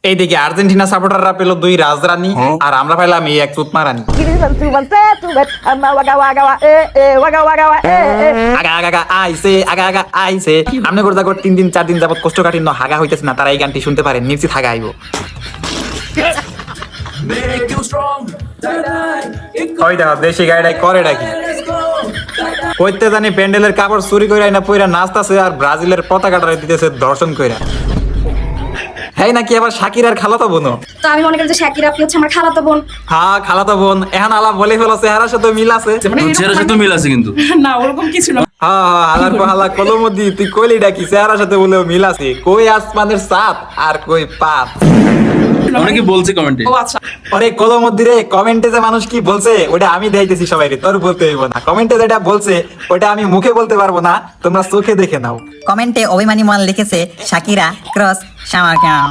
এইদিকে আর্জেন্টিনা সাপোর্টাররা পেল 2 রাজরানী আর আমরা পেলাম এই এক চুতমারানি। আগা আগা আগা আইছে, আগা আগা আইছে। আমনে করতে 3 দিন 4 দিন যাবত কোষ্ঠকাঠিন্য হাগা হইতেছে না, তারা এই গানটি শুনতে পারেন, নিশ্চিত হাগা আইব। ওই দেখো দেশি গাড়িটাই করে ডাকি কইতে জানি প্যান্ডেলের কাপড় চুরি করে না পয়রা নাচতাছে আর ব্রাজিলের পতাকাটা দিতেছে দর্শন কইরা। হ্যাঁ নাকি আবার শাকিরার খালাতো বোন? তো আমি মনে করি যে শাকিরা আপনি হচ্ছে আমার খালাতো বোন। হ্যাঁ খালাতো বোন। এখন আলাপ বলে ফেলো চেহারার সাথে মিল আছে। চেহারার সাথে মিল আছে কিন্তু না ওরকম কিছু না। হ্যাঁ হ্যাঁ হালার পর হালা কলমদি তুই কইলি ডাকি চেহারার সাথে বলেও মিল আছে। কই আসমানের সাত আর কই পাত। অনেকে বলছে কমেন্টে। ও আচ্ছা আরে কলমদি রে কমেন্টে যে মানুষ কি বলছে ওটা আমি দেখাইতেছি সবাইকে, তোর বলতে হইব না। কমেন্টে যেটা বলছে ওটা আমি মুখে বলতে পারবো না, তোমরা চোখে দেখে নাও। কমেন্টে অভিমানী মন লিখেছে শাকিরা ক্রস শামাকাম।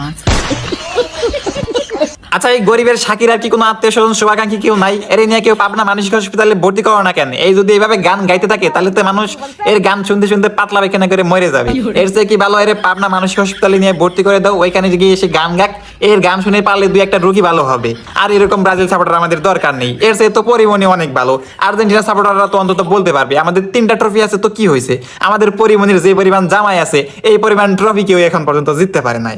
আচ্ছা এই গরিবের শাকিরার কি কোনো আত্মীয় স্বজন শুভাকাঙ্ক্ষী কেউ নাই? এর নিয়ে কেউ পাবনা মানসিক হসপিটালে ভর্তি করো না কেন? এই যদি এইভাবে গান গাইতে থাকে তাহলে তো মানুষ এর গান শুনতে শুনতে পাতলা পায়খানা করে মরে যাবে। এর চেয়ে কি ভালো এর পাবনা মানসিক হসপিটালে নিয়ে ভর্তি করে দাও, ওইখানে গিয়ে এসে গান গাক, এর গান শুনে পারলে 2-1টা রোগী ভালো হবে। আর এরকম ব্রাজিল সাপোর্টার আমাদের দরকার নেই, এর চেয়ে তো পরিমণি অনেক ভালো। আর্জেন্টিনা সাপোর্টাররা তো অন্তত বলতে পারবে আমাদের 3টা ট্রফি আছে তো কি হয়েছে, আমাদের পরিমণির যে পরিমাণ জামাই আছে এই পরিমাণ ট্রফি কেউ এখন পর্যন্ত জিততে পারে নাই।